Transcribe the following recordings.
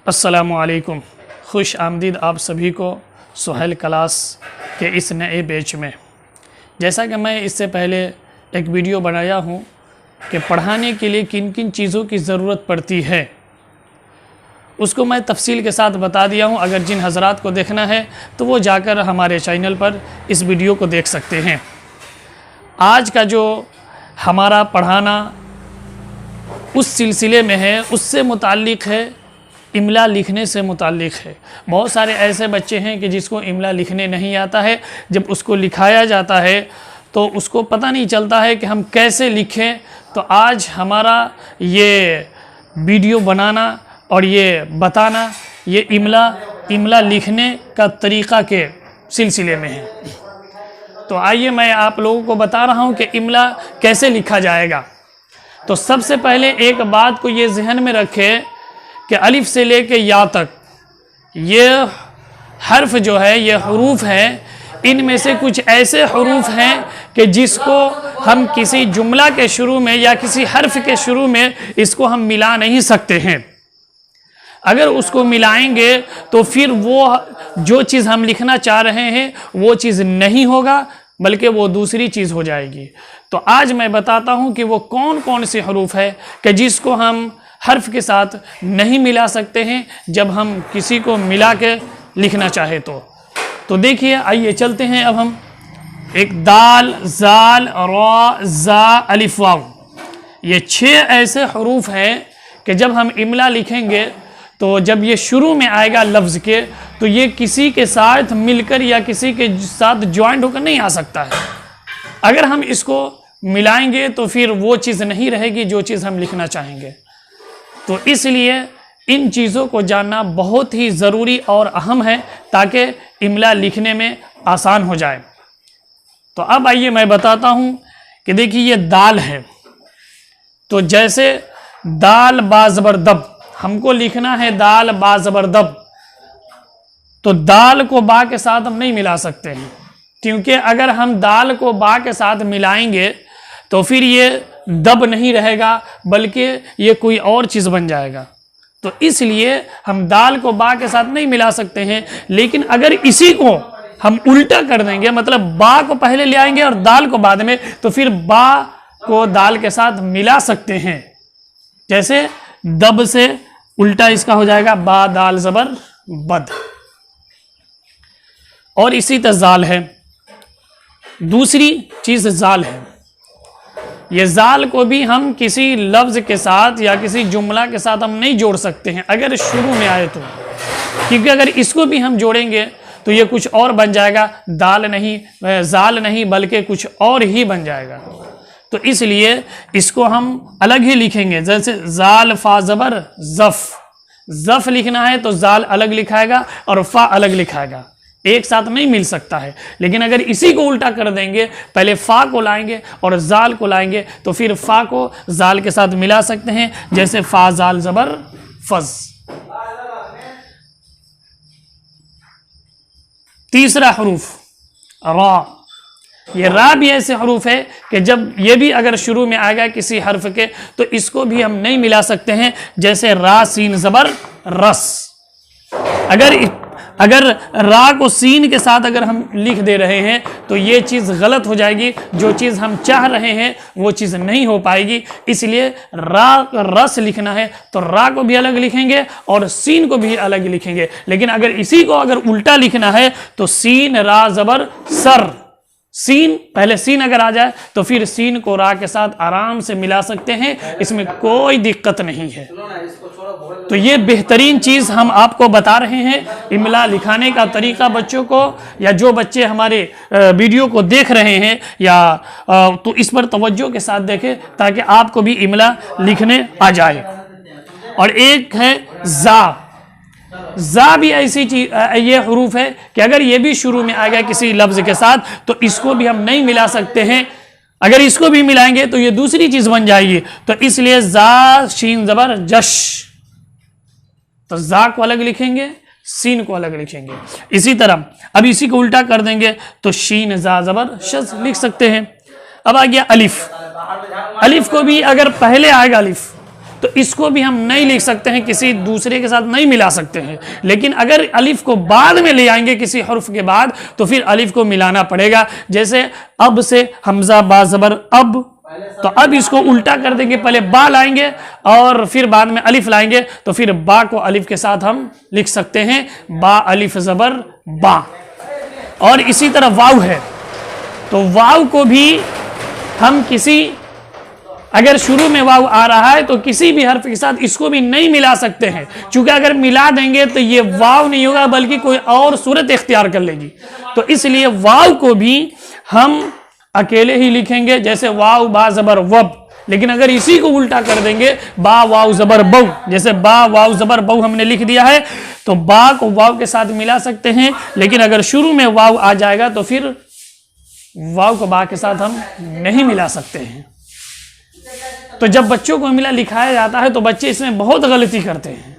अस्सलामुअलैकुम, खुश आमदीद आप सभी को सुहेल क्लास के इस नए बैच में। जैसा कि मैं इससे पहले एक वीडियो बनाया हूँ कि पढ़ाने के लिए किन किन चीज़ों की ज़रूरत पड़ती है, उसको मैं तफसील के साथ बता दिया हूँ। अगर जिन हज़रात को देखना है तो वो जाकर हमारे चैनल पर इस वीडियो को देख सकते हैं। आज का जो हमारा पढ़ाना उस सिलसिले में है, उससे मुताल्लिक़ है, इमला लिखने से मुताल्लिक़ है। बहुत सारे ऐसे बच्चे हैं कि जिसको इमला लिखने नहीं आता है। जब उसको लिखाया जाता है तो उसको पता नहीं चलता है कि हम कैसे लिखें। तो आज हमारा ये वीडियो बनाना और ये बताना ये इमला लिखने का तरीक़ा के सिलसिले में है। तो आइए मैं आप लोगों को बता रहा हूँ कि इमला कैसे लिखा जाएगा। तो सबसे पहले एक बात को ये जहन में रखें कि अलिफ से लेके या तक ये हर्फ जो है, ये हरूफ हैं, इनमें से कुछ ऐसे हरूफ हैं कि जिसको हम किसी जुमला के शुरू में या किसी हर्फ के शुरू में इसको हम मिला नहीं सकते हैं। अगर उसको मिलाएंगे तो फिर वो जो चीज़ हम लिखना चाह रहे हैं वो चीज़ नहीं होगा, बल्कि वो दूसरी चीज़ हो जाएगी। तो आज मैं बताता हूँ कि वो कौन कौन से हरूफ है कि जिसको हम हर्फ के साथ नहीं मिला सकते हैं जब हम किसी को मिला के लिखना चाहे तो देखिए, आइए चलते हैं। अब हम एक दाल, जाल, रा, जा, अलिफ, वाव, ये 6 ऐसे हरूफ हैं कि जब हम इमला लिखेंगे तो जब ये शुरू में आएगा लफ्ज़ के, तो ये किसी के साथ मिलकर या किसी के साथ ज्वाइंट होकर नहीं आ सकता है। अगर हम इसको मिलाएंगे तो फिर वो चीज़ नहीं रहेगी जो चीज़ हम लिखना चाहेंगे। तो इसलिए इन चीज़ों को जानना बहुत ही ज़रूरी और अहम है ताकि इमला लिखने में आसान हो जाए। तो अब आइए मैं बताता हूँ कि देखिए ये दाल है, तो जैसे दाल बा ज़बर दब, हमको लिखना है दाल बा ज़बर दब, तो दाल को बा के साथ हम नहीं मिला सकते हैं, क्योंकि अगर हम दाल को बा के साथ मिलाएंगे तो फिर ये दब नहीं रहेगा, बल्कि ये कोई और चीज़ बन जाएगा। तो इसलिए हम दाल को बा के साथ नहीं मिला सकते हैं। लेकिन अगर इसी को हम उल्टा कर देंगे, मतलब बा को पहले ले आएंगे और दाल को बाद में, तो फिर बा को दाल के साथ मिला सकते हैं। जैसे दब से उल्टा इसका हो जाएगा बा दाल ज़बर बद। और इसी तरह जाल है, दूसरी चीज़ जाल है। ये जाल को भी हम किसी लफ्ज़ के साथ या किसी जुमला के साथ हम नहीं जोड़ सकते हैं अगर शुरू में आए तो, क्योंकि अगर इसको भी हम जोड़ेंगे तो ये कुछ और बन जाएगा, दाल नहीं, जाल नहीं, बल्कि कुछ और ही बन जाएगा। तो इसलिए इसको हम अलग ही लिखेंगे। जैसे जाल फा ज़बर ज़फ़, ज़फ़ लिखना है तो जाल अलग लिखाएगा और फा अलग लिखाएगा, एक साथ नहीं मिल सकता है। लेकिन अगर इसी को उल्टा कर देंगे, पहले फ़ा को लाएंगे और जाल को लाएंगे, तो फिर फ़ा को जाल के साथ मिला सकते हैं। जैसे फ़ा जाल ज़बर फ़ज़। तीसरा हरूफ रा, ये रा भी ऐसे हरूफ है कि जब ये भी अगर शुरू में आएगा किसी हर्फ के, तो इसको भी हम नहीं मिला सकते हैं। जैसे रा सीन ज़बर रस, अगर रा को सीन के साथ अगर हम लिख दे रहे हैं तो ये चीज़ गलत हो जाएगी, जो चीज़ हम चाह रहे हैं वो चीज़ नहीं हो पाएगी। इसलिए रा रस लिखना है तो रा को भी अलग लिखेंगे और सीन को भी अलग लिखेंगे। लेकिन अगर इसी को अगर उल्टा लिखना है तो सीन रा ज़बर सर, सीन पहले सीन अगर आ जाए तो फिर सीन को रा के साथ आराम से मिला सकते हैं, इसमें कोई दिक्कत नहीं है। तो ये बेहतरीन चीज़ हम आपको बता रहे हैं इमला लिखाने का तरीका बच्चों को, या जो बच्चे हमारे वीडियो को देख रहे हैं या तो इस पर तवज्जो के साथ देखें ताकि आपको भी इमला लिखने आ जाए। और एक है जा भी ऐसी चीज, ये हरूफ है कि अगर ये भी शुरू में आएगा किसी लफ्ज़ के साथ तो इसको भी हम नहीं मिला सकते हैं। अगर इसको भी मिलाएंगे तो ये दूसरी चीज़ बन जाएगी। तो इसलिए जा शीन ज़बर जश, तो जा को अलग लिखेंगे, सीन को अलग लिखेंगे। इसी तरह अब इसी को उल्टा कर देंगे तो शीन जा ज़बर शज़ लिख सकते हैं। अब आ गया अलिफ। अलिफ को भी अगर पहले आएगा अलिफ तो इसको भी हम नहीं लिख सकते हैं, किसी दूसरे के साथ नहीं मिला सकते हैं। लेकिन अगर अलिफ को बाद में ले आएंगे किसी हर्फ के बाद, तो फिर अलिफ को मिलाना पड़ेगा। जैसे अब से हमजा बा ज़बर अब, तो अब इसको उल्टा कर देंगे, पहले बा लाएंगे और फिर बाद में अलिफ लाएंगे, तो फिर बा को अलिफ के साथ हम लिख सकते हैं बा अलिफ ज़बर बा। और इसी तरह वाव है, तो वाव को भी हम अगर शुरू में वाव आ रहा है तो किसी भी हर्फ के साथ इसको भी नहीं मिला सकते हैं, क्योंकि अगर मिला देंगे तो ये वाव नहीं होगा बल्कि कोई और सूरत इख्तियार कर लेगी। तो इसलिए वाव को भी हम अकेले ही लिखेंगे, जैसे वाव बा ज़बर वब। लेकिन अगर इसी को उल्टा कर देंगे बा वाव ज़बर बऊ, जैसे बा वाव ज़बर बऊ हमने लिख दिया है, तो बा को वाव के साथ मिला सकते हैं। लेकिन अगर शुरू में वाव आ जाएगा तो फिर वाव को बा के साथ हम नहीं मिला सकते हैं। तो जब बच्चों को मिला लिखाया जाता है तो बच्चे इसमें बहुत गलती करते हैं,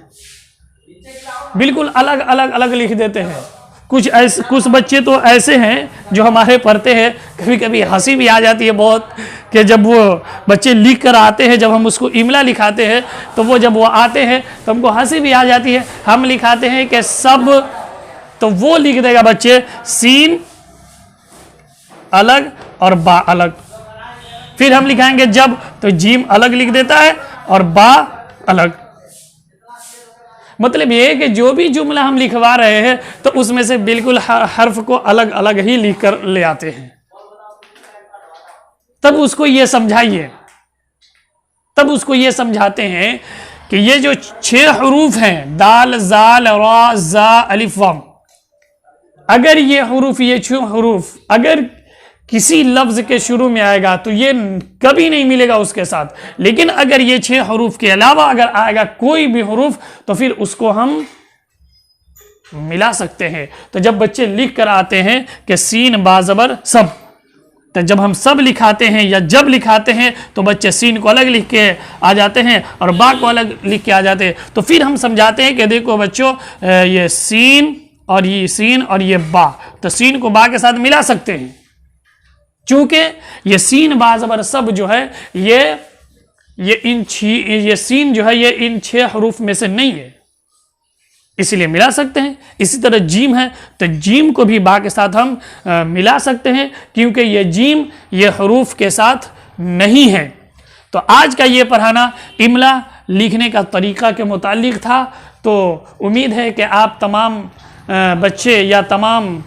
बिल्कुल अलग अलग अलग लिख देते हैं। कुछ बच्चे तो ऐसे हैं जो हमारे पढ़ते हैं, कभी कभी हंसी भी आ जाती है बहुत, कि जब वो बच्चे लिख कर आते हैं, जब हम उसको इमला लिखाते हैं तो वो जब वो आते हैं तो हमको हंसी भी आ जाती है। हम लिखाते हैं कि सब, तो वो लिख देगा बच्चे सीन अलग और बा अलग। फिर हम लिखाएंगे जब, तो जीम अलग लिख देता है और बा अलग। मतलब ये कि जो भी जुमला हम लिखवा रहे हैं तो उसमें से बिल्कुल हर्फ को अलग अलग ही लिख कर ले आते हैं। तब उसको ये समझाइए, तब उसको ये समझाते हैं कि ये जो 6 हरूफ हैं, दाल जाल रा जा अलिफ वाम, अगर ये हरूफ, ये 6 हरूफ अगर किसी लफ्ज के शुरू में आएगा तो ये कभी नहीं मिलेगा उसके साथ। लेकिन अगर ये 6 हरूफ के अलावा अगर आएगा कोई भी हरूफ तो फिर उसको हम मिला सकते हैं। तो जब बच्चे लिख कर आते हैं कि सीन बा ज़बर सब, तो जब हम सब लिखाते हैं या जब लिखाते हैं तो बच्चे सीन को अलग लिख के आ जाते हैं और बा को अलग लिख के आ जाते हैं। तो फिर हम समझाते हैं कि देखो बच्चों, ये सीन और ये बा, तो सीन को बा के साथ मिला सकते हैं, चूंकि ये सीन बा ज़बर सब जो है ये सीन जो है ये इन 6 हरूफ में से नहीं है, इसलिए मिला सकते हैं। इसी तरह जीम है, तो जीम को भी बा के साथ हम मिला सकते हैं, क्योंकि ये जीम ये हरूफ के साथ नहीं है। तो आज का ये पढ़ाना इमला लिखने का तरीका के मुतालिक था। तो उम्मीद है कि आप तमाम बच्चे या तमाम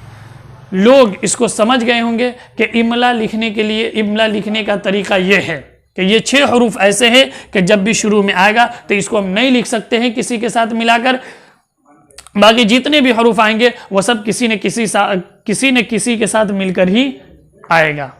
लोग इसको समझ गए होंगे कि इमला लिखने के लिए, इमला लिखने का तरीका ये है कि ये 6 हरूफ ऐसे हैं कि जब भी शुरू में आएगा तो इसको हम नहीं लिख सकते हैं किसी के साथ मिलाकर। बाकी जितने भी हरूफ आएंगे वो सब किसी न किसी के साथ मिलकर ही आएगा।